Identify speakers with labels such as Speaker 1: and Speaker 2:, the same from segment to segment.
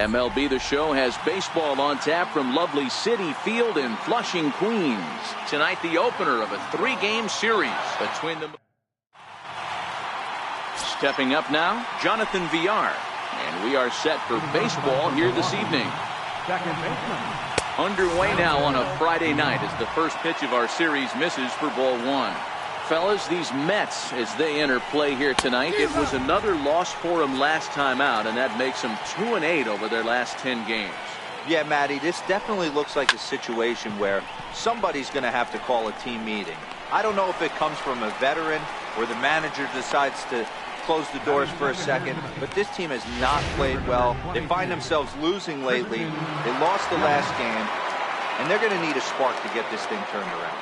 Speaker 1: MLB The Show has baseball on tap from lovely Citi Field in Flushing, Queens. Tonight, the opener of a 3-game series between them. Stepping up now, Jonathan Villar. And we are set for baseball here this evening. Underway now on a Friday night as the first pitch of our series misses for ball 1. Fellas, these Mets, as they enter play here tonight, it was another loss for them last time out, and that makes them 2-8 over their last 10 games.
Speaker 2: Yeah, Matty, this definitely looks like a situation where somebody's going to have to call a team meeting. I don't know if it comes from a veteran or the manager decides to close the doors for a second, but this team has not played well. They find themselves losing lately. They lost the last game, and they're going to need a spark to get this thing turned around.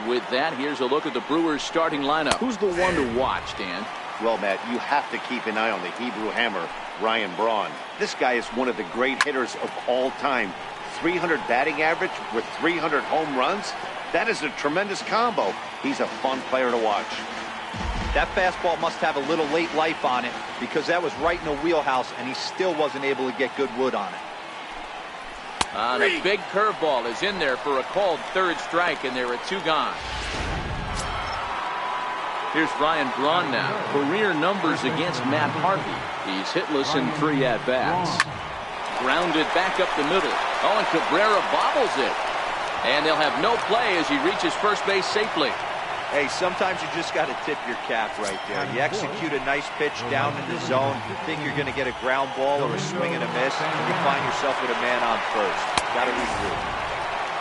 Speaker 1: With that, here's a look at the Brewers starting lineup. Who's the one to watch, Dan?
Speaker 3: Well, Matt, you have to keep an eye on the Hebrew Hammer, Ryan Braun. This guy is one of the great hitters of all time. 300 batting average with 300 home runs. That is a tremendous combo. He's a fun player to watch.
Speaker 2: That fastball must have a little late life on it because that was right in the wheelhouse, and he still wasn't able to get good wood on it.
Speaker 1: And a big curveball is in there for a called third strike, and there are 2 gone. Here's Ryan Braun now. Career numbers against Matt Harvey. He's hitless in 3 at-bats. Grounded back up the middle. Oh, and Cabrera bobbles it. And they'll have no play as he reaches first base safely.
Speaker 2: Hey, sometimes you just got to tip your cap right there. You execute a nice pitch down in the zone, you think you're going to get a ground ball or a swing and a miss, and you find yourself with a man on first. Got to regroup.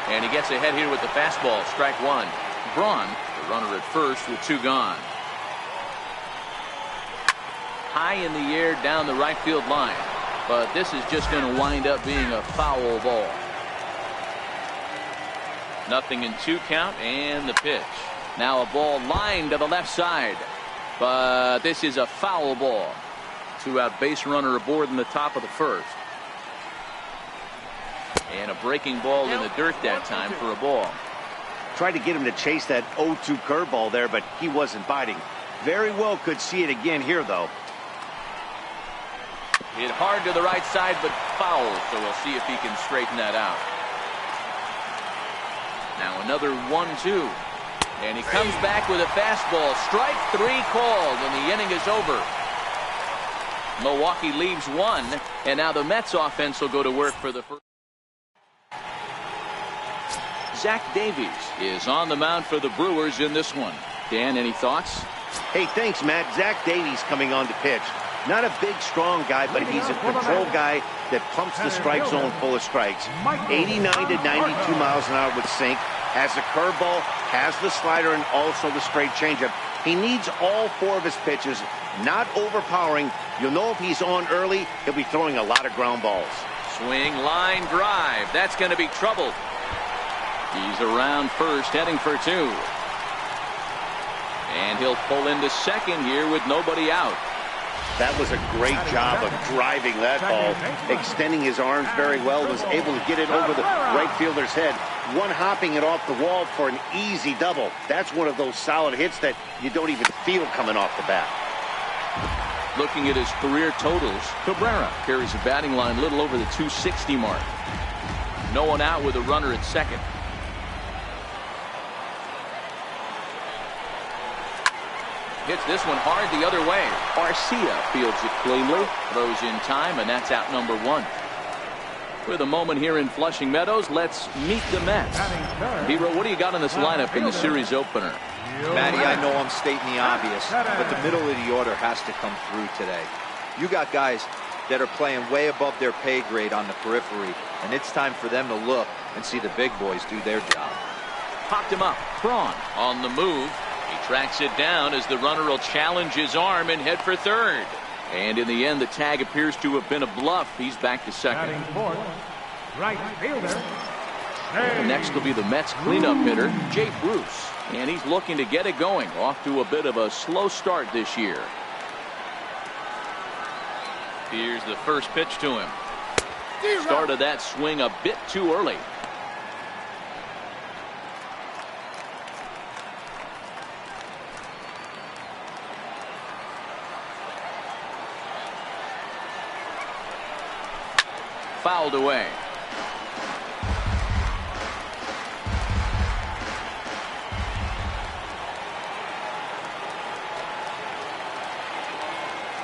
Speaker 1: And he gets ahead here with the fastball, strike 1. Braun, the runner at first with 2 gone. High in the air down the right field line, but this is just going to wind up being a foul ball. 0-2 count, and the pitch. Now a ball lined to the left side, but this is a foul ball. 2-out base runner aboard in the top of the first. And a breaking ball in the dirt that time for a ball.
Speaker 3: Tried to get him to chase that 0-2 curveball there, but he wasn't biting. Very well could see it again here, though.
Speaker 1: Hit hard to the right side, but foul, so we'll see if he can straighten that out. Now another 1-2. And he comes back with a fastball. Strike 3 called, and the inning is over. Milwaukee leaves 1, and now the Mets offense will go to work for the first. Zach Davies is on the mound for the Brewers in this one. Dan, any thoughts?
Speaker 3: Hey, thanks, Matt. Zach Davies coming on to pitch. Not a big, strong guy, but he's a control guy that pumps the strike zone full of strikes. 89 to 92 miles an hour with sink. Has the curveball, has the slider, and also the straight changeup. He needs all 4 of his pitches, not overpowering. You'll know if he's on early, he'll be throwing a lot of ground balls.
Speaker 1: Swing, line, drive. That's going to be trouble. He's around first, heading for 2. And he'll pull into second here with nobody out.
Speaker 3: That was a great job of driving that ball, extending his arms very well, was able to get it over the right fielder's head, one hopping it off the wall for an easy double. That's one of those solid hits that you don't even feel coming off the bat.
Speaker 1: Looking at his career totals, Cabrera carries a batting line a little over the 260 mark. No one out with a runner at second. Hits this one hard the other way. Arcia fields it cleanly, throws in time, and that's out number 1. With a moment here in Flushing Meadows, let's meet the Mets. Hero, what do you got in this lineup in the series opener?
Speaker 2: Matty, I know I'm stating the obvious, but the middle of the order has to come through today. You got guys that are playing way above their pay grade on the periphery, and it's time for them to look and see the big boys do their job.
Speaker 1: Popped him up. Braun on the move. He tracks it down as the runner will challenge his arm and head for third. And in the end, the tag appears to have been a bluff. He's back to second.
Speaker 4: Right fielder.
Speaker 1: And next will be the Mets cleanup hitter, Jay Bruce. And he's looking to get it going. Off to a bit of a slow start this year. Here's the first pitch to him. Started that swing a bit too early. the way.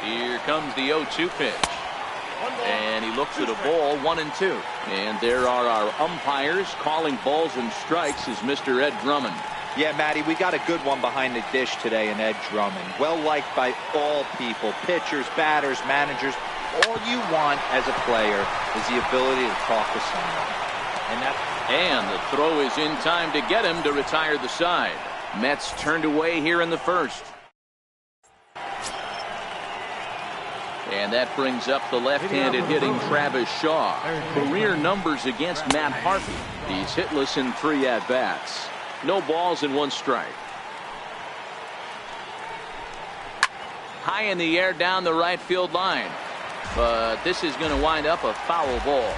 Speaker 1: Here comes the 0-2 pitch. And he looks at a ball, 1-2. And there are our umpires calling balls and strikes is Mr. Ed Drummond.
Speaker 2: Yeah, Matty, we got a good one behind the dish today in Ed Drummond. Well liked by all people, pitchers, batters, managers. All you want as a player is the ability to talk to someone.
Speaker 1: And the throw is in time to get him to retire the side. Mets turned away here in the first. And that brings up the left-handed hitting Travis Shaw. Career numbers against Matt Harvey. He's hitless in 3 at-bats. No balls and 1 strike. High in the air down the right field line. But this is going to wind up a foul ball.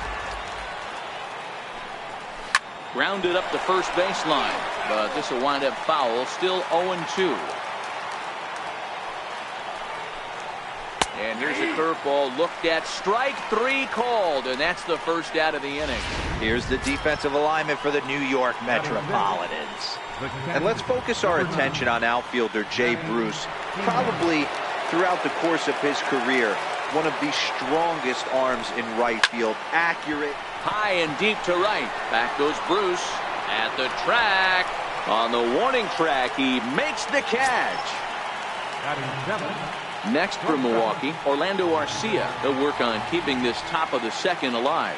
Speaker 1: Grounded up the first baseline. But this will wind up foul. Still 0-2. And here's a curveball looked at. Strike 3 called, and that's the first out of the inning.
Speaker 2: Here's the defensive alignment for the New York Metropolitans. And let's focus our attention on outfielder Jay Bruce. Probably throughout the course of his career, one of the strongest arms in right field. Accurate.
Speaker 1: High and deep to right. Back goes Bruce at the track. On the warning track, he makes the catch. Next for Milwaukee, Orlando Arcia. They'll work on keeping this top of the second alive.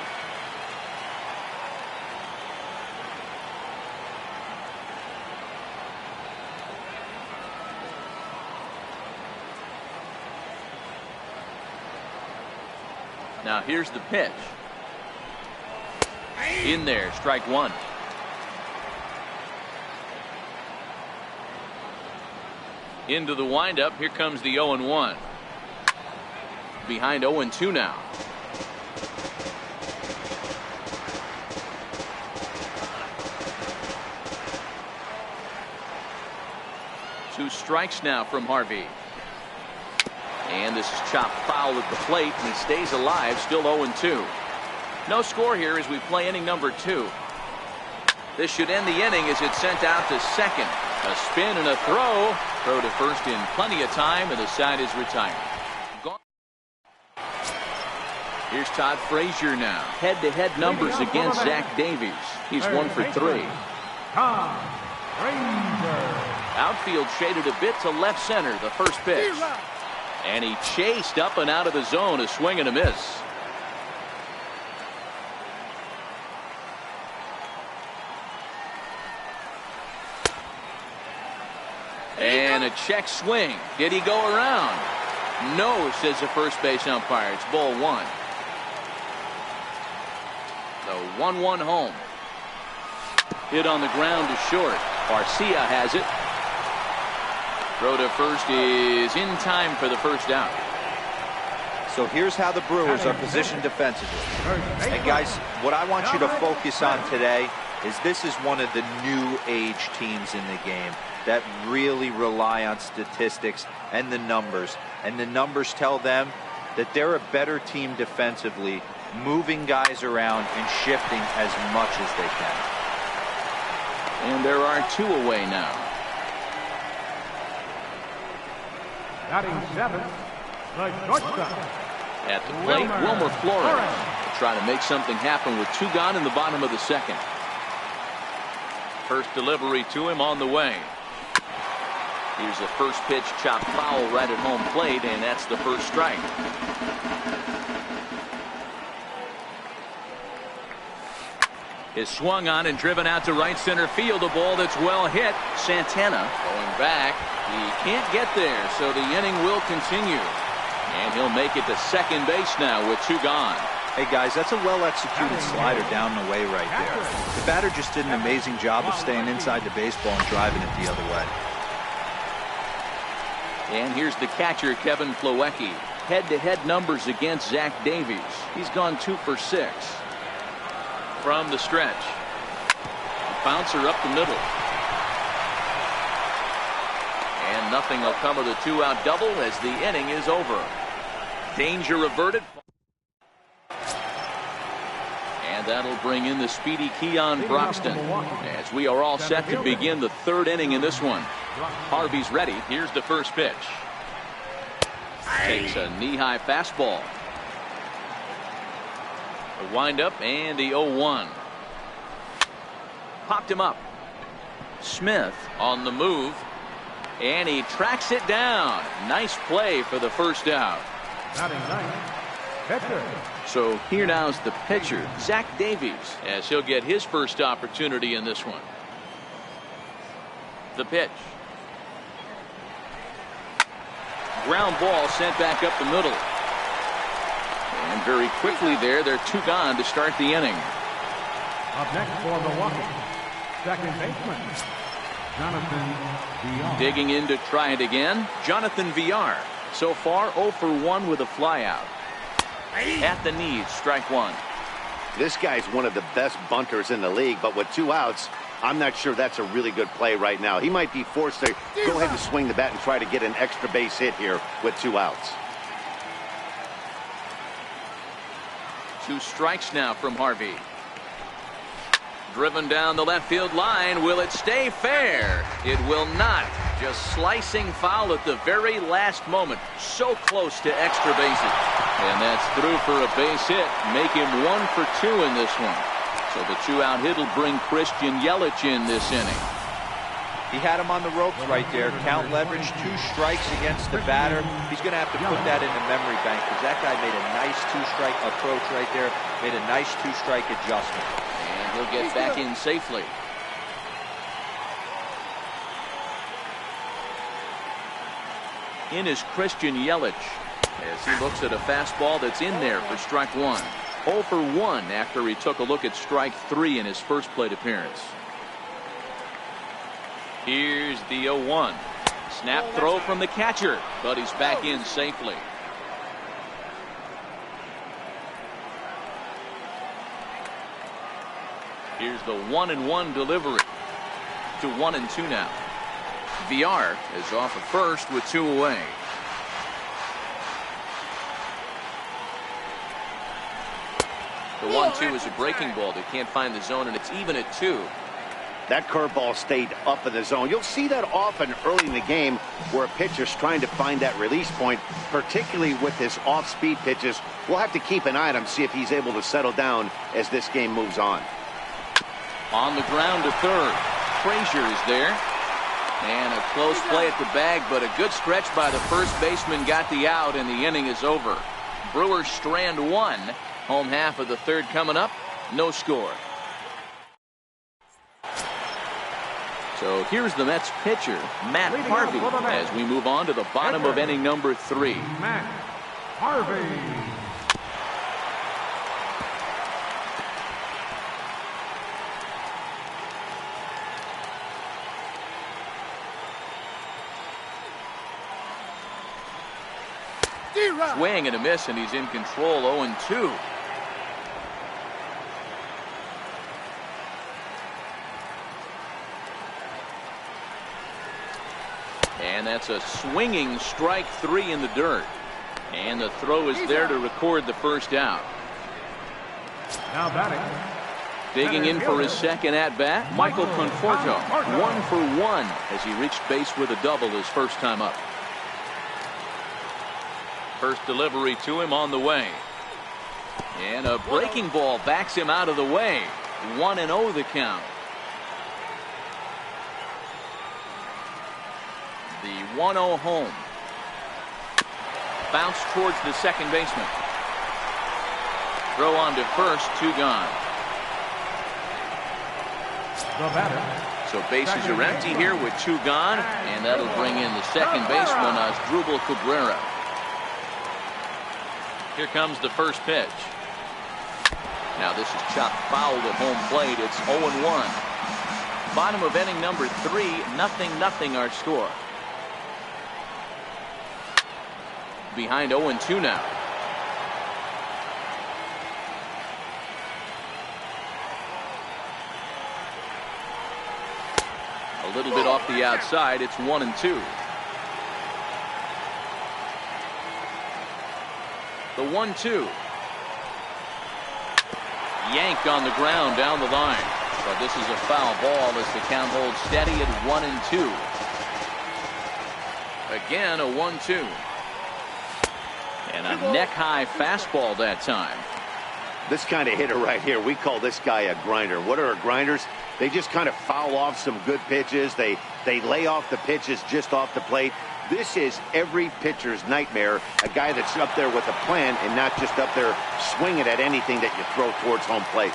Speaker 1: Now here's the pitch. In there, strike 1. Into the windup. Here comes the 0-1. Behind 0-2 now. Two strikes now from Harvey. And this is chopped foul at the plate, and he stays alive, still 0-2. No score here as we play inning number 2. This should end the inning as it's sent out to second. A spin and a throw. Throw to first in plenty of time, and the side is retired. Here's Todd Frazier now. Head-to-head numbers against Zach Davies. He's 1 for 3. Outfield shaded a bit to left center, the first pitch. And he chased up and out of the zone, a swing and a miss. And a check swing. Did he go around? No, says the first base umpire. It's ball 1. The 1-1 home. Hit on the ground to short. Arcia has it. Throw to first is in time for the first out.
Speaker 2: So here's how the Brewers are positioned defensively. And guys, what I want you to focus on today is this is one of the new age teams in the game that really rely on statistics and the numbers. And the numbers tell them that they're a better team defensively, moving guys around and shifting as much as they can.
Speaker 1: And there are 2 away now.
Speaker 4: Batting 7, the shortstop.
Speaker 1: At the plate, Wilmer Flores will try to make something happen with 2 gone in the bottom of the second. First delivery to him on the way. Here's the first pitch, chopped foul right at home plate, and that's the first strike. Is swung on and driven out to right center field. A ball that's well hit. Santana going back. He can't get there, so the inning will continue. And he'll make it to second base now with 2 gone.
Speaker 2: Hey guys, that's a well-executed slider down the way right there. The batter just did an amazing job of staying inside the baseball and driving it the other way.
Speaker 1: And here's the catcher, Kevin Plawecki. Head-to-head numbers against Zach Davies. He's gone 2 for 6. From the stretch. Bouncer up the middle. And nothing will come of the 2-out double as the inning is over. Danger averted. And that'll bring in the speedy Keon Broxton as we are all set to begin the third inning in this one. Harvey's ready. Here's the first pitch. Takes a knee-high fastball. The windup and the 0-1. Popped him up. Smith on the move. And he tracks it down. Nice play for the first out. So here now's the pitcher, Zach Davies, as he'll get his first opportunity in this one. The pitch. Ground ball sent back up the middle. And very quickly they're two gone to start the inning.
Speaker 4: Up next for Milwaukee, second baseman, Jonathan Villar.
Speaker 1: Digging in to try it again, Jonathan Villar. So far 0 for 1 with a flyout. At the knees, strike one.
Speaker 3: This guy's one of the best bunters in the league, but with 2 outs, I'm not sure that's a really good play right now. He might be forced to go ahead and swing the bat and try to get an extra base hit here with 2 outs.
Speaker 1: 2 strikes now from Harvey. Driven down the left field line. Will it stay fair? It will not. Just slicing foul at the very last moment. So close to extra bases. And that's through for a base hit. Make him 1 for 2 in this one. So the 2-out hit will bring Christian Yelich in this inning.
Speaker 2: He had him on the ropes right there. Count leverage, 2 strikes against the batter. He's going to have to put that in the memory bank because that guy made a nice 2-strike approach right there. Made a nice 2-strike adjustment.
Speaker 1: And he'll get back in safely. In is Christian Yelich as he looks at a fastball that's in there for strike one. 0 for 1 after he took a look at strike 3 in his first plate appearance. Here's the 0-1. Snap throw from the catcher, but he's back in safely. Here's the 1-1 delivery to 1-2 now. Villar is off at first with 2 away. The 1-2 is a breaking ball. They can't find the zone, and it's even at 2.
Speaker 3: That curveball stayed up in the zone. You'll see that often early in the game where a pitcher's trying to find that release point, particularly with his off-speed pitches. We'll have to keep an eye on him, see if he's able to settle down as this game moves on.
Speaker 1: On the ground to third. Frazier is there. And a close play at the bag, but a good stretch by the first baseman got the out, and the inning is over. Brewers strand 1. Home half of the third coming up. No score. So here's the Mets pitcher, Matt Harvey, as we move on to the bottom of inning number 3.
Speaker 4: Matt Harvey.
Speaker 1: Swing and a miss, and he's in control. 0-2. And that's a swinging strike 3 in the dirt. And the throw is there to record the first out.
Speaker 4: Now batting.
Speaker 1: Digging in for his second at-bat, Michael Conforto. 1 for 1 as he reached base with a double his first time up. First delivery to him on the way. And a breaking ball backs him out of the way. 1-0 the count. The 1-0 home. Bounce towards the second baseman. Throw on to first, 2 gone.
Speaker 4: The batter.
Speaker 1: So bases are empty here with 2 gone, and that'll bring in the second baseman, Asdrubal Cabrera. Here comes the first pitch. Now this is chopped foul at home plate. It's 0-1. Bottom of inning number 3, 0-0 our score. Behind 0-2 now. A little bit off the outside. It's 1-2. The 1-2. Yanked on the ground down the line. But this is a foul ball as the count holds steady at 1-2. Again, a 1-2. And a neck-high fastball that time.
Speaker 3: This kind of hitter right here, we call this guy a grinder. What are grinders? They just kind of foul off some good pitches. They lay off the pitches just off the plate. This is every pitcher's nightmare, a guy that's up there with a plan and not just up there swinging at anything that you throw towards home plate.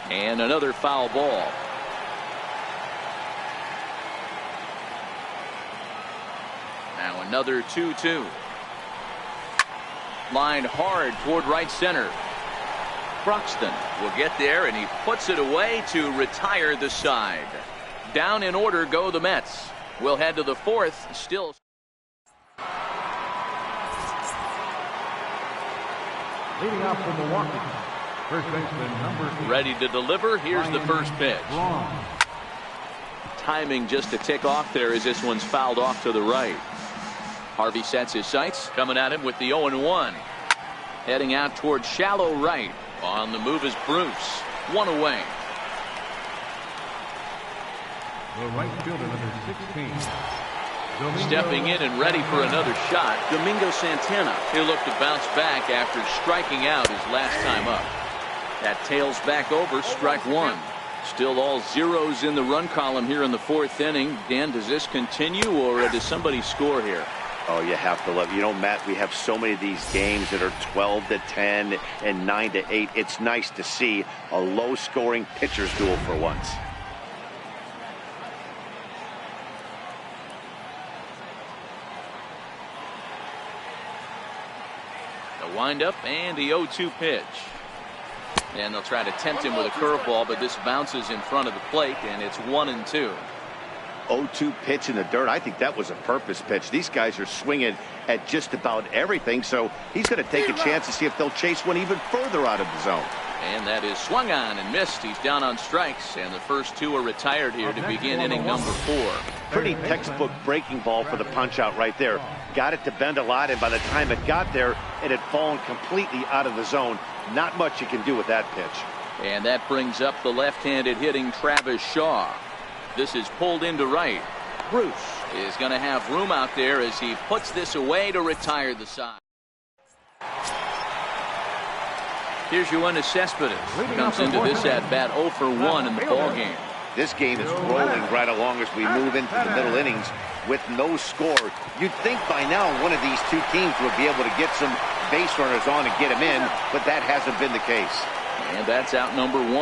Speaker 1: And another foul ball. Now another 2-2. Line hard toward right center. Broxton will get there, and he puts it away to retire the side. Down in order go the Mets. We'll head to the fourth. Still.
Speaker 4: Leading off from Milwaukee, first baseman number 8.
Speaker 1: Ready to deliver. Here's the first pitch.
Speaker 4: Wrong.
Speaker 1: Timing just a tick off there as this one's fouled off to the right. Harvey sets his sights, coming at him with the 0-1. Heading out toward shallow right. On the move is Bruce. One away.
Speaker 4: The right fielder, number 16. Domingo.
Speaker 1: Stepping in and ready for another shot, Domingo Santana. He'll look to bounce back after striking out his last time up. That tails back over, strike one. Still all zeros in the run column here in the fourth inning. Dan, does this continue, or does somebody score here?
Speaker 3: Oh, you have to love it. You know, Matt, we have so many of these games that are 12-10 and 9-8. It's nice to see a low-scoring pitcher's duel for once.
Speaker 1: The windup and the 0-2 pitch. And they'll try to tempt him with a curveball, but this bounces in front of the plate, and it's 1-2.
Speaker 3: 0-2 pitch in the dirt. I think that was a purpose pitch. These guys are swinging at just about everything, so he's going to take a chance to see if they'll chase one even further out of the zone.
Speaker 1: And that is swung on and missed. He's down on strikes, and the first two are retired here to begin inning number 4.
Speaker 3: Pretty textbook breaking ball for the punch out right there. Got it to bend a lot, and by the time it got there, it had fallen completely out of the zone. Not much you can do with that pitch.
Speaker 1: And that brings up the left-handed hitting Travis Shaw. This is pulled into right. Bruce is going to have room out there as he puts this away to retire the side. Here's Yoenis Cespedes. Comes into this at-bat 0 for 1 in the ballgame.
Speaker 3: This game is rolling right along as we move into the middle innings with no score. You'd think by now one of these two teams would be able to get some base runners on and get them in, but that hasn't been the case.
Speaker 1: And that's out number 1.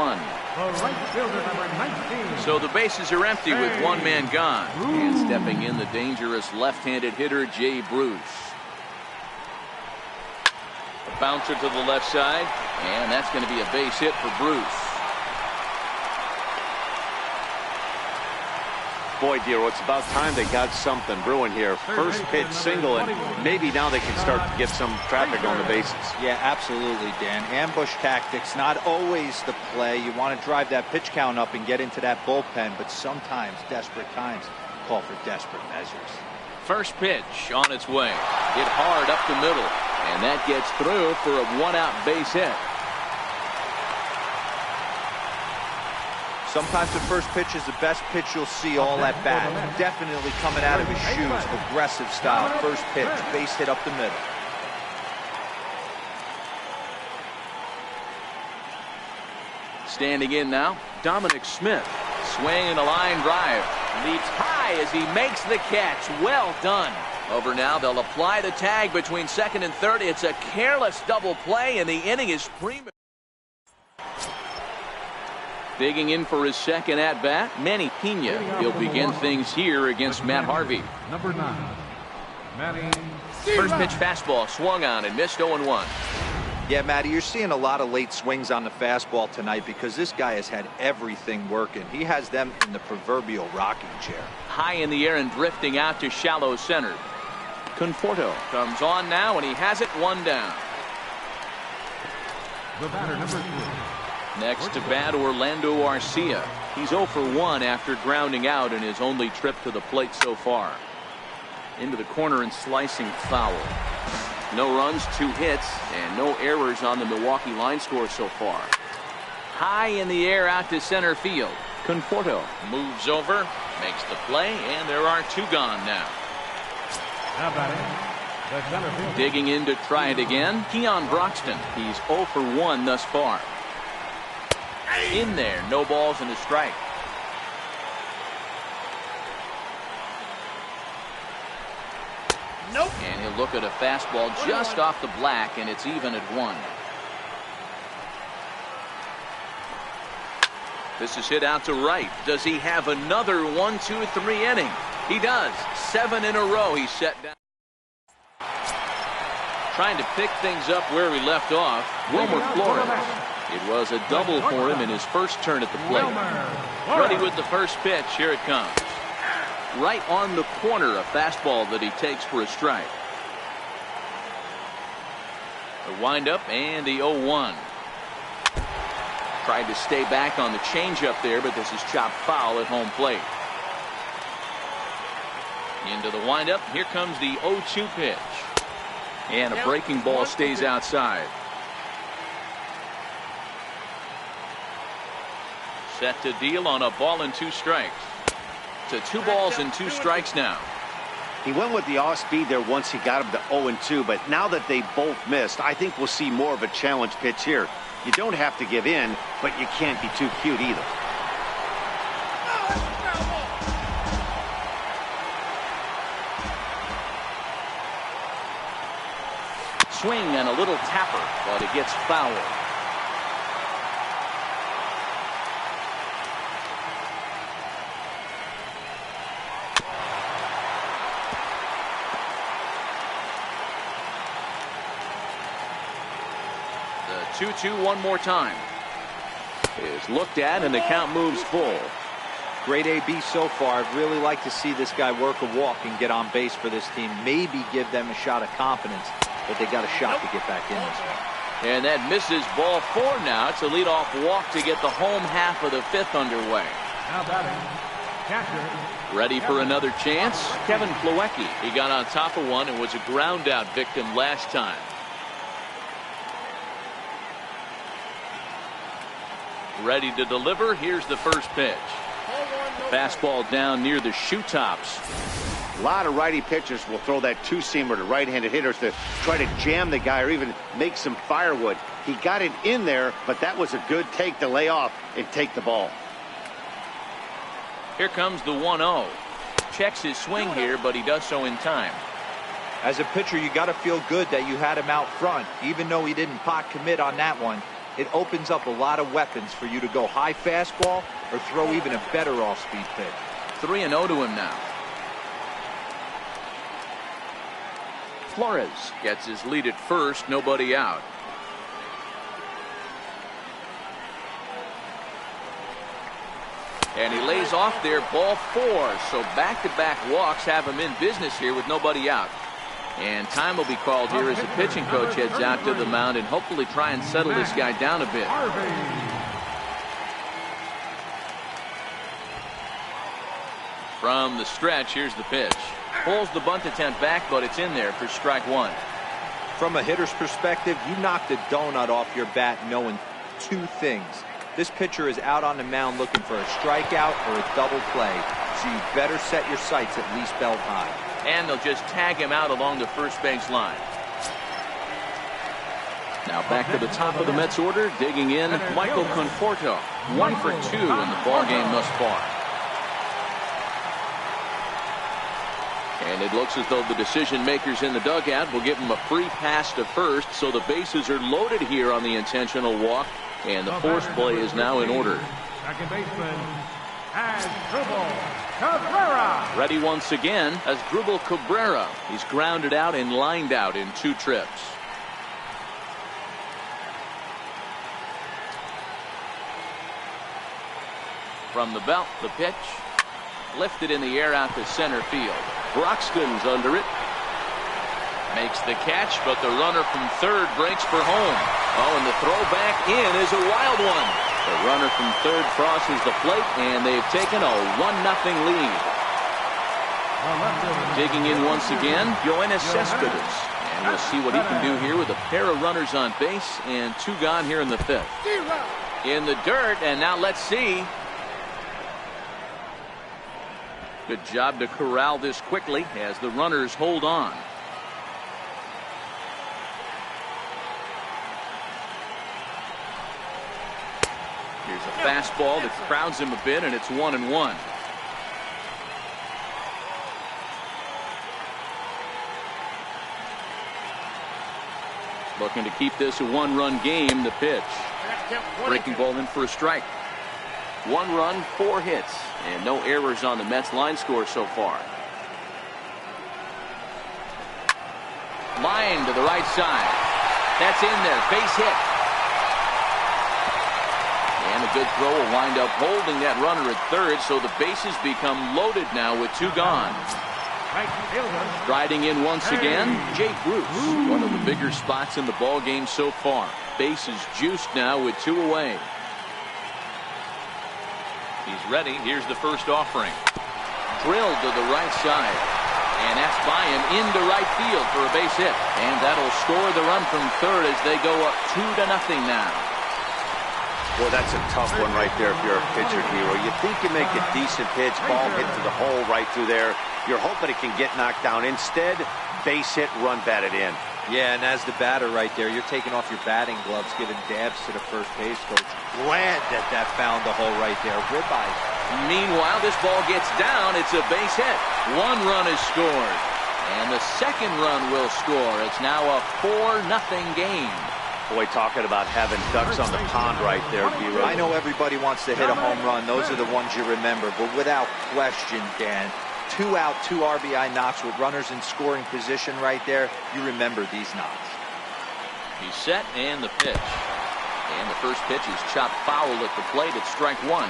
Speaker 4: Right fielder, number 19.
Speaker 1: So the bases are empty with one man gone. And stepping in, the dangerous left-handed hitter, Jay Bruce. A bouncer to the left side, and that's going to be a base hit for Bruce.
Speaker 3: Boy, Dero, it's about time they got something brewing here. First pitch single, and maybe now they can start to get some traffic on the bases.
Speaker 2: Yeah, absolutely, Dan. Ambush tactics, not always the play. You want to drive that pitch count up and get into that bullpen, but sometimes desperate times call for desperate measures.
Speaker 1: First pitch on its way. Hit hard up the middle, and that gets through for a one-out base hit.
Speaker 2: Sometimes the first pitch is the best pitch you'll see all at bat. Definitely coming out of his shoes, aggressive style. First pitch, base hit up the middle.
Speaker 1: Standing in now, Dominic Smith. Swing and a line drive. Leaps high as he makes the catch. Well done. Over now, they'll apply the tag between second and third. It's a careless double play, and the inning is premature. Digging in for his second at-bat, Manny Pena. He'll begin things here against Matt Harvey.
Speaker 4: Number 9, Manny.
Speaker 1: First pitch fastball swung on and missed 0-1.
Speaker 2: Yeah, Matty, you're seeing a lot of late swings on the fastball tonight because this guy has had everything working. He has them in the proverbial rocking chair.
Speaker 1: High in the air and drifting out to shallow center. Conforto comes on now, and he has it one down.
Speaker 4: The batter, number 3.
Speaker 1: Next to bat, Orlando Arcia. He's 0 for 1 after grounding out in his only trip to the plate so far. into the corner and slicing foul. No runs, 2 hits, and no errors on the Milwaukee line score so far. High in the air out to center field. Conforto moves over, makes the play, and there are 2 gone now.
Speaker 4: Now batting, the center fielder.
Speaker 1: Digging in to try it again, Keon Broxton. He's 0 for 1 thus far. In there, no balls and a strike.
Speaker 3: Nope.
Speaker 1: And he'll look at a fastball just off the black, and it's even at 1. This is hit out to right. Does he have another 1, 2, 3 inning? He does. 7 in a row. He's set down. Trying to pick things up where he left off, Wilmer Flores. It was a double for him in his first turn at the plate. Ready with the first pitch. Here it comes. Right on the corner, a fastball that he takes for a strike. The windup and the 0-1. Tried to stay back on the changeup there, but this is chopped foul at home plate. Into the windup. Here comes the 0-2 pitch. And a breaking ball stays outside. Set to deal on a ball and 2 strikes. To 2 balls and 2 strikes now.
Speaker 3: He went with the off speed there once he got him to 0-2, but now that they both missed, I think we'll see more of a challenge pitch here. You don't have to give in, but you can't be too cute either.
Speaker 1: Swing and a little tapper, but it gets foul. The 2-2 one more time. Is looked at and the count moves full.
Speaker 2: Great AB so far. I'd really like to see this guy work a walk and get on base for this team. Maybe give them a shot of confidence, but they got a shot to get back in this one.
Speaker 1: And that misses ball 4 now. It's a leadoff walk to get the home half of the 5th underway.
Speaker 4: Now batting, catcher.
Speaker 1: Ready for another chance? Kevin Plawecki. He got on top of one and was a ground out victim last time. Ready to deliver. Here's the first pitch. Fastball down near the shoe tops.
Speaker 3: A lot of righty pitchers will throw that 2-seamer to right-handed hitters to try to jam the guy or even make some firewood. He got it in there, but that was a good take to lay off and take the ball.
Speaker 1: Here comes the 1-0. Checks his swing here, but he does so in time.
Speaker 2: As a pitcher, you got to feel good that you had him out front, even though he didn't pot commit on that one. It opens up a lot of weapons for you to go high fastball or throw even a better off-speed pitch.
Speaker 1: 3-0 to him now. Flores gets his lead at first, nobody out. And he lays off there, ball 4. So back-to-back walks have him in business here with nobody out. And time will be called here as the pitching coach heads out to the mound and hopefully try and settle this guy down a bit. From the stretch, here's the pitch. Pulls the bunt attempt back, but it's in there for strike 1.
Speaker 2: From a hitter's perspective, you knocked a donut off your bat knowing 2 things. This pitcher is out on the mound looking for a strikeout or a double play, so you better set your sights at least belt high.
Speaker 1: And they'll just tag him out along the first base line. Now back to the top of the Mets order, digging in, Michael Conforto. 1 for 2 in the ballgame thus far. And it looks as though the decision makers in the dugout will give him a free pass to first, so the bases are loaded here on the intentional walk, and the force play is now in order.
Speaker 4: Second baseman, Asdrubal Cabrera.
Speaker 1: Ready once again, Asdrubal Cabrera. He's grounded out and lined out in 2 trips. From the belt, the pitch. Lifted in the air out to center field. Broxton's under it. Makes the catch, but the runner from third breaks for home. Oh, and the throw back in is a wild one. The runner from third crosses the plate, and they've taken a 1-0 lead. Digging in once again, Yoenis Cespedes. And we'll see what he can do here with a pair of runners on base and 2 gone here in the 5th. In the dirt, and now let's see. Good job to corral this quickly as the runners hold on. Here's a fastball that crowds him a bit, and it's 1-1. Looking to keep this a 1-run game. The pitch. Breaking ball in for a strike. 1 run, 4 hits, and no errors on the Mets line score so far. Line to the right side. That's in there. Base hit. And a good throw will wind up holding that runner at third, so the bases become loaded now with 2 gone. Riding in once again, Jake Bruce. One of the bigger spots in the ball game so far. Bases juiced now with 2 away. He's ready. Here's the first offering. Drilled to the right side. And that's by him into right field for a base hit. And that'll score the run from third as they go up 2-0 now.
Speaker 3: Well, that's a tough one right there if you're a pitcher, Hero. You think you make a decent pitch, ball hit to the hole right through there. You're hoping it can get knocked down. Instead, base hit, run batted in.
Speaker 2: Yeah, and as the batter right there, you're taking off your batting gloves, giving dabs to the first base coach. Glad that found the hole right there. Ribeye.
Speaker 1: Meanwhile, this ball gets down. It's a base hit. 1 run is scored. And the second run will score. It's now a 4-0 game.
Speaker 3: Boy, talking about having ducks on the pond right there, Hero.
Speaker 2: I know everybody wants to hit a home run. Those are the ones you remember. But without question, Dan, 2 out, 2 RBI knocks with runners in scoring position right there. You remember these knocks.
Speaker 1: He's set, and the pitch. And the first pitch is chopped foul at the plate. It's strike 1.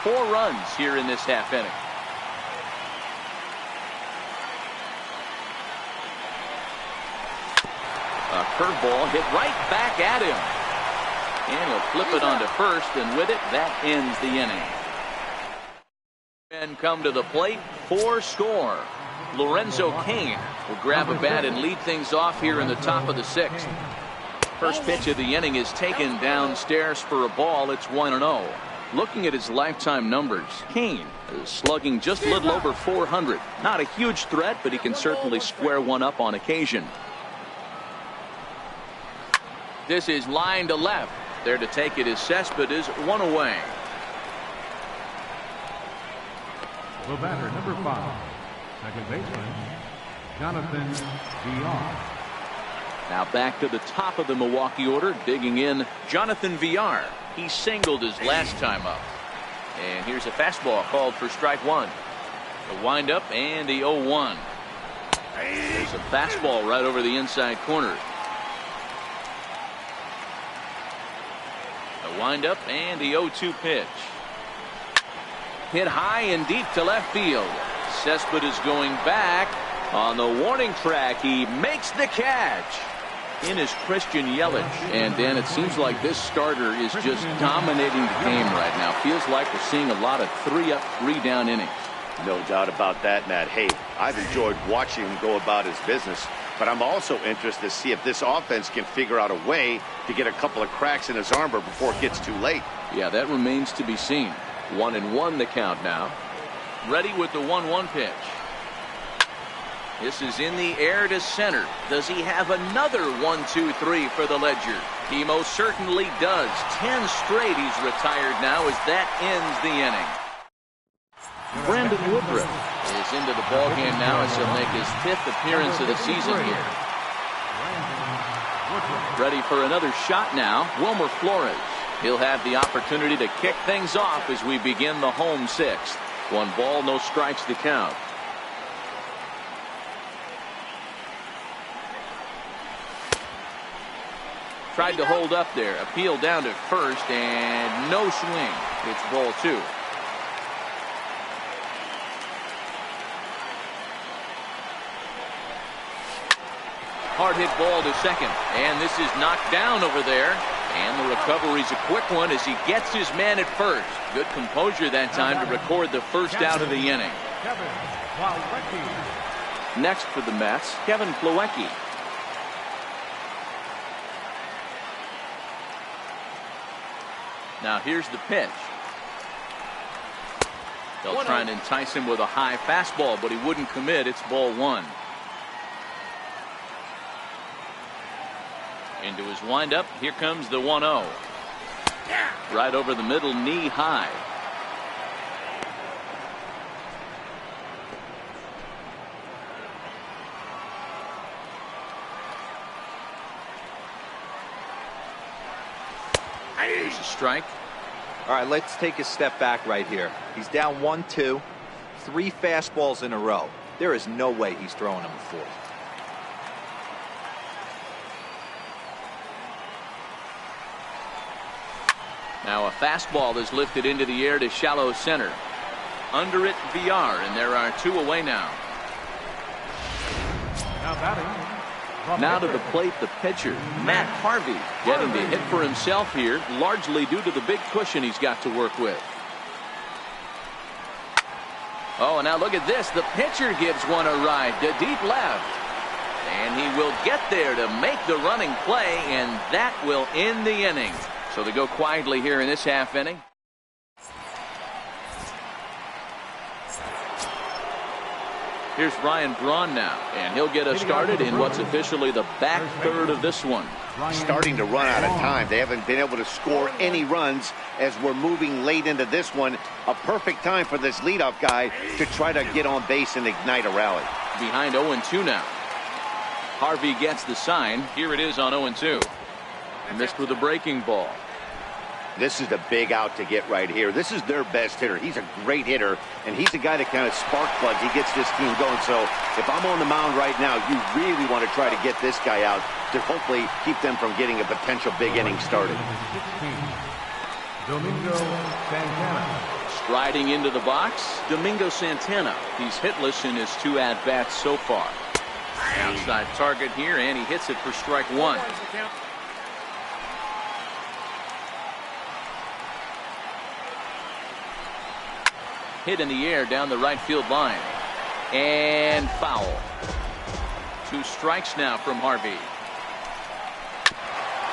Speaker 1: 4 runs here in this half inning. A curveball hit right back at him. And he'll flip it onto first, and with it, that ends the inning. And come to the plate for score. Lorenzo Cain will grab a bat and lead things off here in the top of the 6th. First pitch of the inning is taken downstairs for a ball. It's 1-0. Looking at his lifetime numbers, Cain is slugging just a little over 400. Not a huge threat, but he can certainly square one up on occasion. This is line to left. There to take it is Cespedes, 1 away.
Speaker 4: The batter, number 5, second baseman, Jonathan Villar.
Speaker 1: Now back to the top of the Milwaukee order, digging in, Jonathan Villar. He singled his last time up. And here's a fastball called for strike 1. The windup and the 0-1. There's a fastball right over the inside corner. The windup and the 0-2 pitch. Hit high and deep to left field. Cespedes going back on the warning track. He makes the catch. In is Christian Yelich. And Dan, it seems like this starter is just dominating the game right now. Feels like we're seeing a lot of 3-up, 3-down innings.
Speaker 3: No doubt about that, Matt. Hey, I've enjoyed watching him go about his business, but I'm also interested to see if this offense can figure out a way to get a couple of cracks in his armor before it gets too late.
Speaker 1: Yeah, that remains to be seen. 1-1 the count now. Ready with the 1-1 pitch. This is in the air to center. Does he have another 1-2-3 for the ledger? He most certainly does. 10 straight he's retired now as that ends the inning. Brandon Woodruff is into the ballgame now as he'll make his 5th appearance of the season here. Ready for another shot now, Wilmer Flores. He'll have the opportunity to kick things off as we begin the home 6th. 1 ball, no strikes to count. Tried to hold up there. Appeal down to first and no swing. It's ball 2. Hard hit ball to second. And this is knocked down over there. And the recovery's a quick one as he gets his man at first. Good composure that time to record the first out of the inning.
Speaker 4: Kevin Plawecki.
Speaker 1: Next for the Mets, Kevin Plawecki. Now here's the pitch. They'll try and entice him with a high fastball, but he wouldn't commit. It's ball one. Into his windup. Here comes the 1-0. Right over the middle, knee high. There's a strike.
Speaker 2: All right, let's take a step back right here. He's down 1-2, 3 fastballs in a row. There is no way he's throwing him a fourth.
Speaker 1: Now a fastball is lifted into the air to shallow center. Under it, VR, and there are 2 away now.
Speaker 4: Now batting.
Speaker 1: Now to the plate, the pitcher, Matt Harvey, getting the hit for himself here, largely due to the big cushion he's got to work with. Oh, and now look at this. The pitcher gives one a ride to deep left. And he will get there to make the running play, and that will end the inning. So they go quietly here in this half inning. Here's Ryan Braun now, and he'll get us started in what's officially the back third of this one.
Speaker 3: Starting to run out of time. They haven't been able to score any runs as we're moving late into this one. A perfect time for this leadoff guy to try to get on base and ignite a rally.
Speaker 1: Behind 0-2 now. Harvey gets the sign. Here it is on 0-2. Missed with a breaking ball.
Speaker 3: This is the big out to get right here. This is their best hitter. He's a great hitter, and he's a guy that kind of spark plugs. He gets this team going. So if I'm on the mound right now, you really want to try to get this guy out to hopefully keep them from getting a potential big inning started.
Speaker 4: Domingo Santana.
Speaker 1: Striding into the box, Domingo Santana. He's hitless in his 2 at-bats so far. Outside target here, and he hits it for strike 1. Hit in the air down the right field line. And foul. 2 strikes now from Harvey.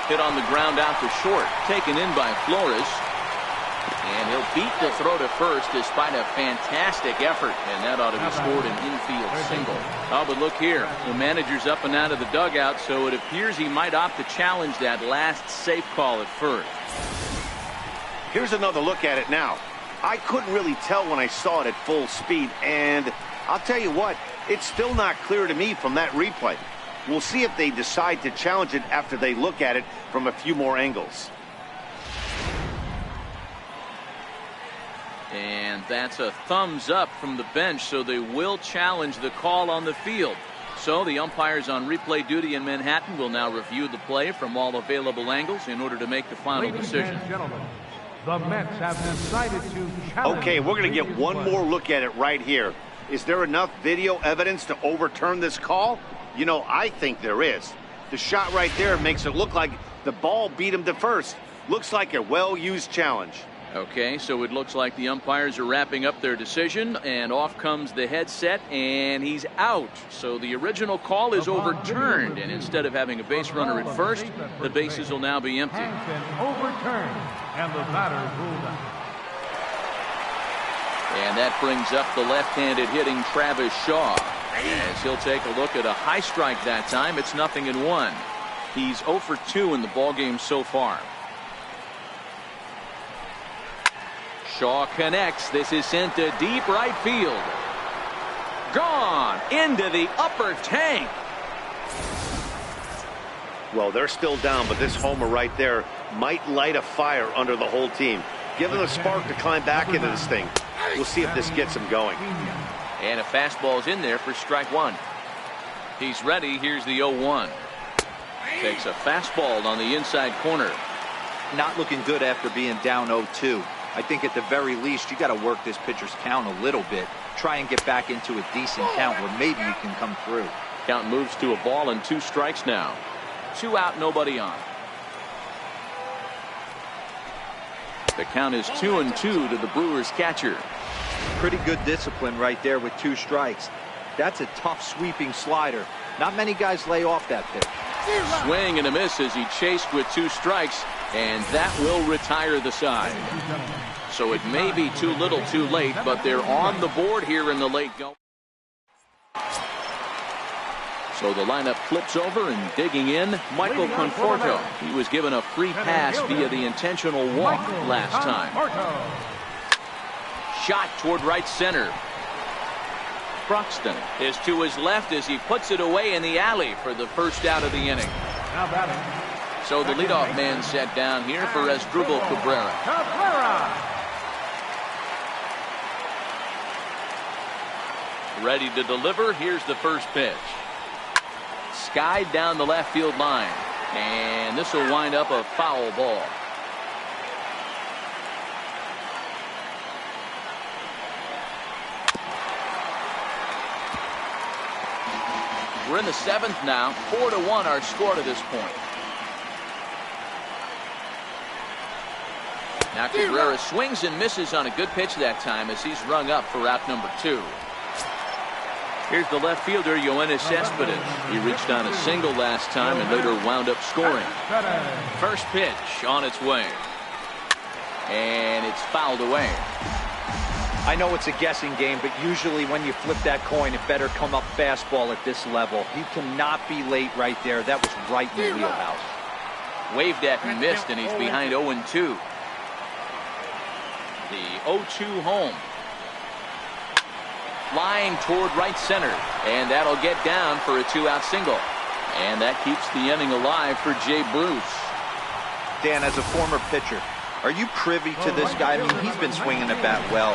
Speaker 1: Hit on the ground out to short. Taken in by Flores. And he'll beat the throw to first despite a fantastic effort. And that ought to be scored an infield single. Oh, but look here. The manager's up and out of the dugout, so it appears he might opt to challenge that last safe call at first.
Speaker 3: Here's another look at it now. I couldn't really tell when I saw it at full speed, and I'll tell you what, it's still not clear to me from that replay. We'll see if they decide to challenge it after they look at it from a few more angles.
Speaker 1: And that's a thumbs up from the bench, so they will challenge the call on the field. So the umpires on replay duty in Manhattan will now review the play from all available angles in order to make the final decision.
Speaker 4: Ladies and gentlemen, the Mets have decided to challenge.
Speaker 3: Okay, we're going to get one more look at it right here. Is there enough video evidence to overturn this call? You know, I think there is. The shot right there makes it look like the ball beat him to first. Looks like a well-used challenge.
Speaker 1: Okay, so it looks like the umpires are wrapping up their decision, and off comes the headset, and he's out. So the original call is overturned, and instead of having a base runner at first, the bases will now be empty.
Speaker 4: Has been overturned, and the batter ruled out.
Speaker 1: And that brings up the left-handed hitting Travis Shaw. As he'll take a look at a high strike that time. It's 0-1. He's 0 for 2 in the ballgame so far. Shaw connects. This is sent to deep right field. Gone into the upper tank.
Speaker 3: Well, they're still down, but this homer right there might light a fire under the whole team. Give them a spark to climb back into this thing. We'll see if this gets them going.
Speaker 1: And a fastball's in there for strike 1. He's ready. Here's the 0-1. Takes a fastball on the inside corner.
Speaker 2: Not looking good after being down 0-2. I think at the very least you got to work this pitcher's count a little bit. Try and get back into a decent count where maybe you can come through.
Speaker 1: Count moves to a ball and 2 strikes now. 2 out, nobody on. The count is 2-2 to the Brewers catcher.
Speaker 2: Pretty good discipline right there with 2 strikes. That's a tough sweeping slider. Not many guys lay off that pitch.
Speaker 1: Swing and a miss as he chased with 2 strikes, and that will retire the side. So it may be too little too late, but they're on the board here in the late going. So the lineup flips over, and digging in, Michael Conforto. He was given a free pass via the intentional walk last time. Shot toward right center. Broxton is to his left as he puts it away in the alley for the first out of the inning. So the leadoff man set down here for Asdrubal Cabrera. Ready to deliver. Here's the first pitch. Skied down the left field line, and this will wind up a foul ball. We're in the 7th now. 4-1 our score to this point. Now Cabrera swings and misses on a good pitch that time as he's rung up for out number 2. Here's the left fielder, Yoenis Cespedes. He reached on a single last time and later wound up scoring. First pitch on its way. And it's fouled away.
Speaker 2: I know it's a guessing game, but usually when you flip that coin, it better come up fastball at this level. He cannot be late right there. That was right in the wheelhouse.
Speaker 1: Waved at and missed, and he's behind 0-2. The 0-2 home. Flying toward right center, and that'll get down for a 2-out single. And that keeps the inning alive for Jay Bruce.
Speaker 2: Dan, as a former pitcher, are you privy to this guy? I mean, he's been swinging the bat well.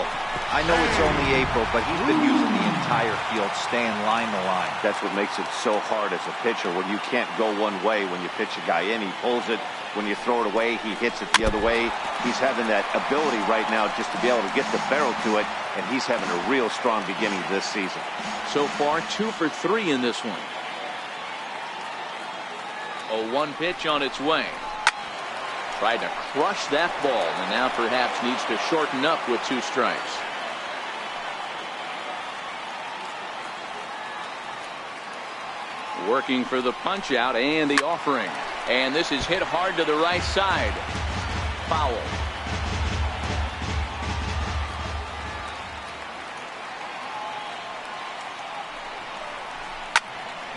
Speaker 2: I know it's only April, but he's been using the entire field, staying line to line.
Speaker 3: That's what makes it so hard as a pitcher when you can't go one way when you pitch a guy in. He pulls it. When you throw it away, he hits it the other way. He's having that ability right now just to be able to get the barrel to it, and he's having a real strong beginning this season.
Speaker 1: So far, 2 for 3 in this one. 0-1 pitch on its way. Tried to crush that ball, and now perhaps needs to shorten up with 2 strikes. Working for the punch out and the offering. And this is hit hard to the right side. Foul.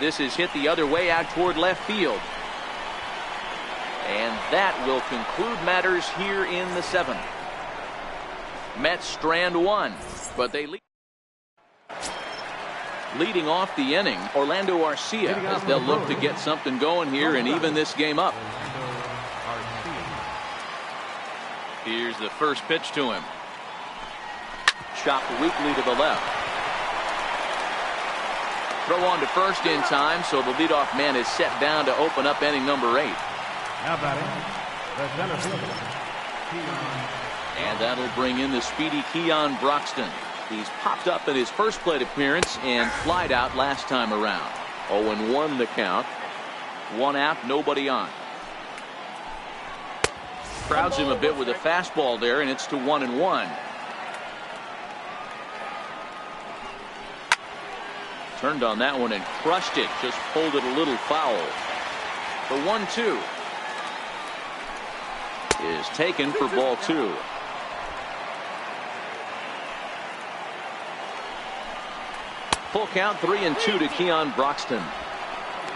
Speaker 1: This is hit the other way out toward left field. And that will conclude matters here in the 7th. Mets strand 1, but they lead. Leading off the inning, Orlando Arcia, as they'll look to get something going here and even this game up. Here's the first pitch to him. Chopped weakly to the left. Throw on to first in time, so the leadoff man is set down to open up inning number 8.
Speaker 4: Now batting, the center fielder,
Speaker 1: And that'll bring in the speedy Keon Broxton. He's popped up in his first plate appearance and flied out last time around. 0-1 the count. 1 out, nobody on. Crowds him a bit with a fastball there, and it's to 1-1. Turned on that one and crushed it. Just pulled it a little foul. The 1-2 is taken for ball 2. Full count, 3-2 to Keon Broxton.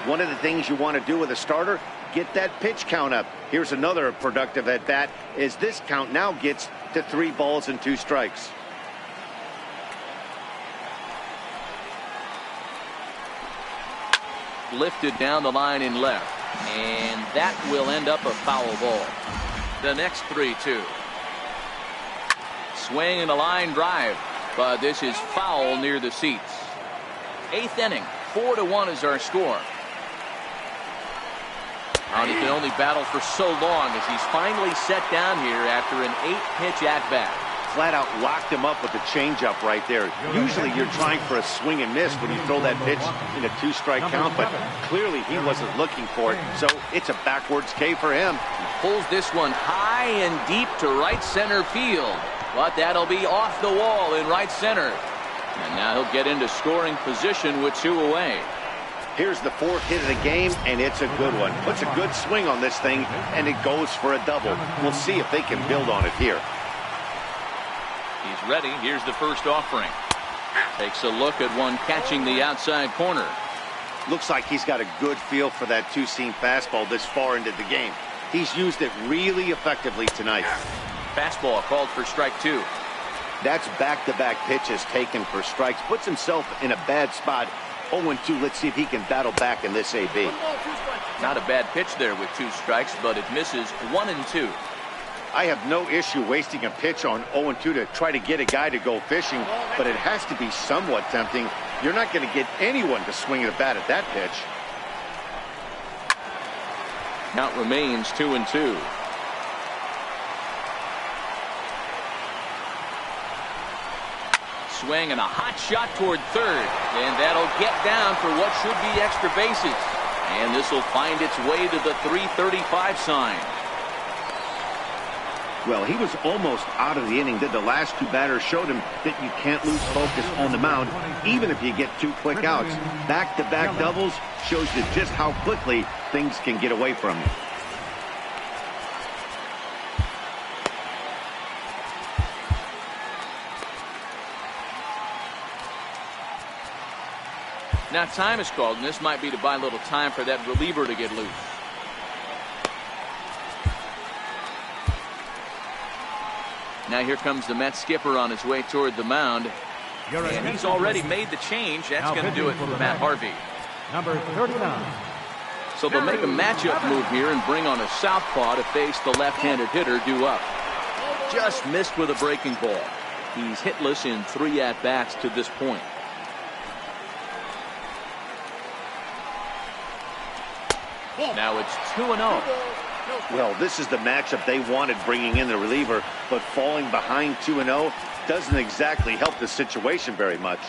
Speaker 3: One of the things you want to do with a starter, get that pitch count up. Here's another productive at bat as this count now gets to 3 balls and 2 strikes.
Speaker 1: Lifted down the line in left, and that will end up a foul ball. The next 3-2. Swing and a line drive, but this is foul near the seats. 8th inning, 4-1 is our score. And he can only battle for so long as he's finally set down here after an 8-pitch at-bat.
Speaker 3: Flat out locked him up with the changeup right there. Usually you're trying for a swing and miss when you throw that pitch in a 2-strike count, but clearly he wasn't looking for it, so it's a backwards K for him.
Speaker 1: He pulls this one high and deep to right center field. But that'll be off the wall in right center. And now he'll get into scoring position with 2 away.
Speaker 3: Here's the 4th hit of the game, and it's a good one. Puts a good swing on this thing, and it goes for a double. We'll see if they can build on it here.
Speaker 1: He's ready. Here's the first offering. Takes a look at one catching the outside corner.
Speaker 3: Looks like he's got a good feel for that two-seam fastball this far into the game. He's used it really effectively tonight.
Speaker 1: Fastball called for strike 2.
Speaker 3: That's back-to-back pitches taken for strikes. Puts himself in a bad spot. 0-2. Let's see if he can battle back in this AB.
Speaker 1: Not a bad pitch there with 2 strikes, but it misses 1-2.
Speaker 3: I have no issue wasting a pitch on 0-2 to try to get a guy to go fishing, but it has to be somewhat tempting. You're not going to get anyone to swing the bat at that pitch.
Speaker 1: Count remains 2-2. Swing and a hot shot toward third, and that'll get down for what should be extra bases. And this will find its way to the 335 sign.
Speaker 3: Well, he was almost out of the inning. Did the last 2 batters showed him that you can't lose focus on the mound, even if you get 2 quick outs. Back-to-back doubles shows you just how quickly things can get away from you.
Speaker 1: Now time is called, and this might be to buy a little time for that reliever to get loose. Now here comes the Mets skipper on his way toward the mound. And he's already made the change. That's going to do it for Matt Harvey.
Speaker 4: Number 39.
Speaker 1: So they'll make a matchup move here and bring on a southpaw to face the left-handed hitter due up. Just missed with a breaking ball. He's hitless in 3 at-bats to this point. Now it's 2-0.
Speaker 3: Well, this is the matchup they wanted, bringing in the reliever, but falling behind 2-0 doesn't exactly help the situation very much.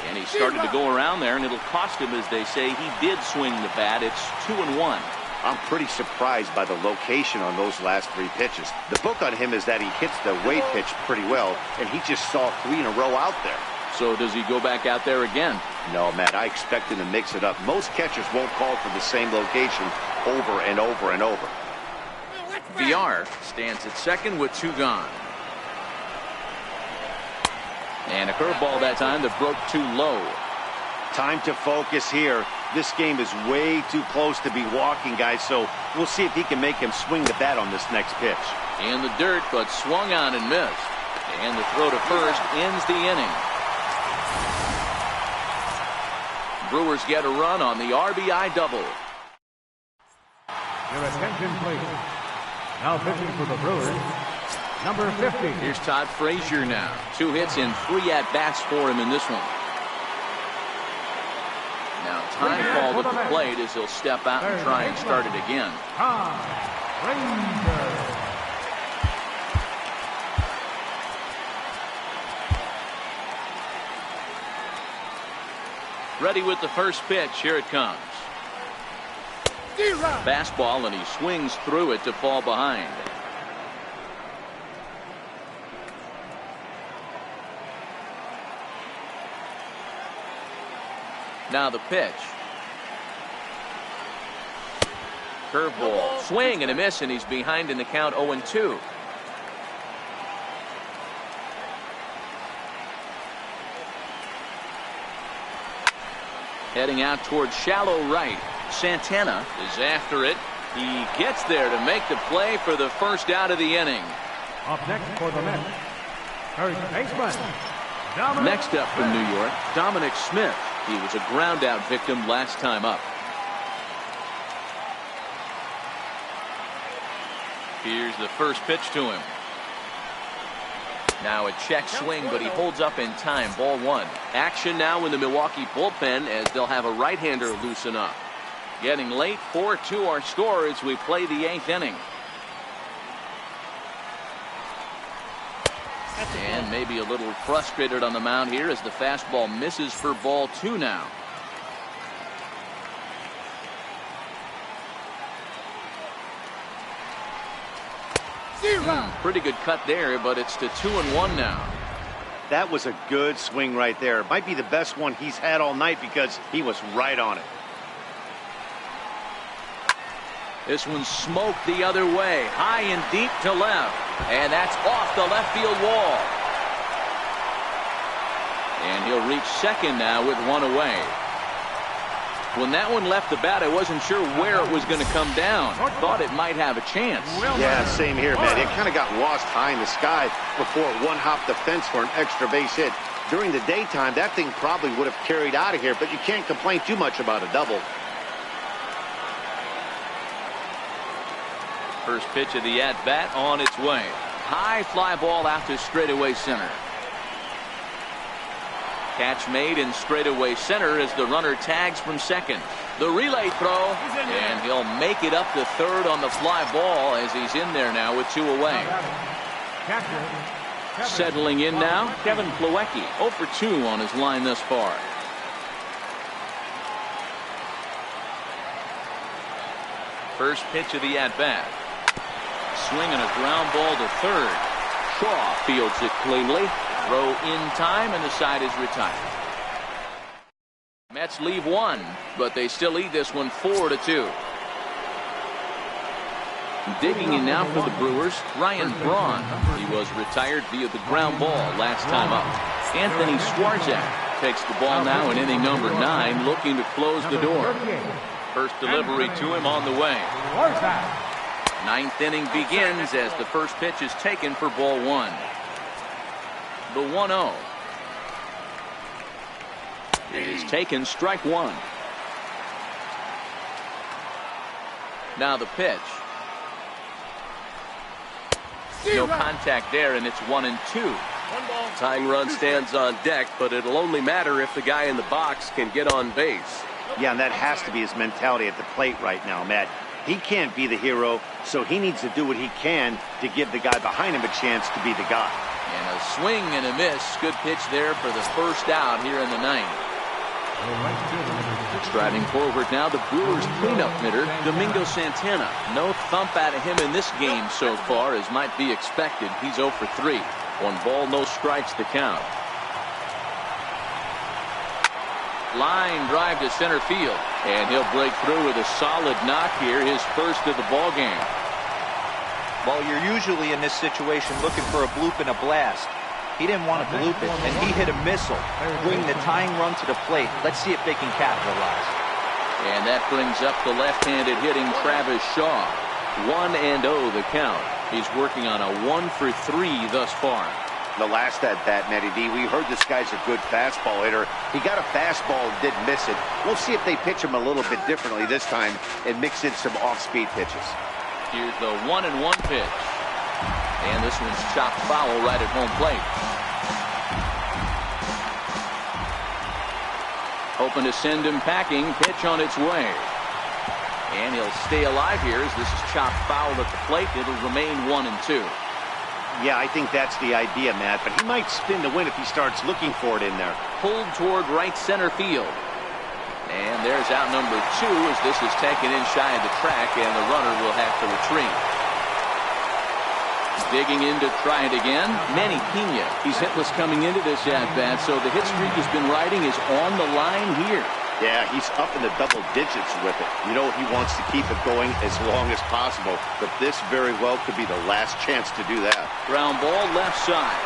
Speaker 1: And he started to go around there, and it'll cost him, as they say. He did swing the bat. It's 2-1.
Speaker 3: I'm pretty surprised by the location on those last 3 pitches. The book on him is that he hits the weight pitch pretty well, and he just saw 3 in a row out there.
Speaker 1: So does he go back out there again?
Speaker 3: No, Matt, I expect him to mix it up. Most catchers won't call for the same location over and over and over.
Speaker 1: VR stands at second with 2 gone. And a curveball that time that broke too low.
Speaker 3: Time to focus here. This game is way too close to be walking, guys, so we'll see if he can make him swing the bat on this next pitch.
Speaker 1: In the dirt, but swung on and missed. And the throw to first ends the inning. Brewers get a run on the RBI double.
Speaker 4: Your attention, please. Now pitching for the Brewers, number 50.
Speaker 1: Here's Todd Frazier now. 2 hits and 3 at-bats for him in this one. Now time called at the plate as he'll step out and try and start it again.
Speaker 4: Frazier.
Speaker 1: Ready with the first pitch. Here it comes. Fastball, and he swings through it to fall behind. Now the pitch. Curveball. Swing and a miss, and he's behind in the count 0-2. Heading out towards shallow right. Santana is after it. He gets there to make the play for the first out of the inning.
Speaker 4: Up next for the Mets, first baseman, Dominic
Speaker 1: Next up from New York, Dominic Smith. He was a ground out victim last time up. Here's the first pitch to him. Now a check swing, but he holds up in time. Ball 1. Action now in the Milwaukee bullpen as they'll have a right-hander loosen up. Getting late, 4-2 our score as we play the 8th inning. And maybe a little frustrated on the mound here as the fastball misses for ball 2 now. Pretty good cut there, but it's to 2-1 now.
Speaker 3: That was a good swing right there. Might be the best one he's had all night because he was right on it.
Speaker 1: This one's smoked the other way, high and deep to left, and that's off the left field wall. And he'll reach second now with one away. When that one left the bat, I wasn't sure where it was going to come down. Thought it might have a chance.
Speaker 3: Yeah, same here, man. It kind of got lost high in the sky before it one-hopped the fence for an extra base hit. During the daytime, that thing probably would have carried out of here, but you can't complain too much about a double.
Speaker 1: First pitch of the at-bat on its way. High fly ball out to straightaway center. Catch made in straightaway center as the runner tags from second. The relay throw, and he'll make it up to third on the fly ball as he's in there now with 2 away. Settling in now, Kevin Plawecki, 0 for 2 on his line thus far. First pitch of the at-bat. Swinging a ground ball to third. Shaw fields it cleanly. Throw in time, and the side is retired. Mets leave one, but they still lead this one 4-2. Digging in now for the Brewers, Ryan Braun. He was retired via the ground ball last time up. Anthony Swarzak takes the ball now in inning number 9, looking to close the door. First delivery to him on the way. 9th inning begins as the first pitch is taken for ball 1. The 1-0 is taken, strike 1. Now the pitch. No contact there, and it's 1-2.
Speaker 5: Tying run stands on deck, but it'll only matter if the guy in the box can get on base.
Speaker 3: Yeah, and that has to be his mentality at the plate right now, Matt. He can't be the hero, so he needs to do what he can to give the guy behind him a chance to be the guy.
Speaker 1: And a swing and a miss. Good pitch there for the first out here in the 9th. Striding forward now, the Brewers cleanup hitter, Domingo Santana. No thump out of him in this game so far, as might be expected. He's 0 for 3. 1 ball, no strikes to count. Line drive to center field, and he'll break through with a solid knock here, his first of the ball game.
Speaker 2: Well, you're usually in this situation looking for a bloop and a blast. He didn't want to bloop it, and he hit a missile, bringing the tying run to the plate. Let's see if they can capitalize.
Speaker 1: And that brings up the left-handed hitting Travis Shaw. 1-0 the count. He's working on a 1 for 3 thus far.
Speaker 3: The last at-bat, Matty D, we heard this guy's a good fastball hitter. He got a fastball and didn't miss it. We'll see if they pitch him a little bit differently this time and mix in some off-speed pitches.
Speaker 1: Here's the 1-1 pitch. And this one's chopped foul right at home plate. Hoping to send him packing. Pitch on its way. And he'll stay alive here as this is chopped foul at the plate. It'll remain 1-2.
Speaker 3: Yeah, I think that's the idea, Matt, but he might spin to win if he starts looking for it in there.
Speaker 1: Pulled toward right center field. And there's out number 2 as this is taken in shy of the track, and the runner will have to retreat. Digging in to try it again, Manny Pena. He's hitless coming into this at-bat, so the hit streak he's been riding is on the line here.
Speaker 3: Yeah, he's up in the double digits with it. You know, he wants to keep it going as long as possible, but this very well could be the last chance to do that.
Speaker 1: Ground ball left side.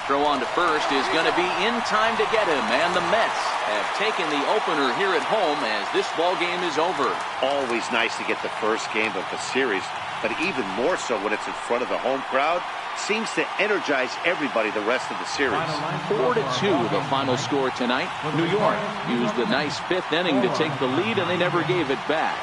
Speaker 1: Throw on to first is going to be in time to get him, and the Mets have taken the opener here at home as this ball game is over.
Speaker 3: Always nice to get the first game of the series, but even more so when it's in front of the home crowd. Seems to energize everybody the rest of the series.
Speaker 1: 4-2 the final score tonight. New York used a nice 5th inning to take the lead, and they never gave it back.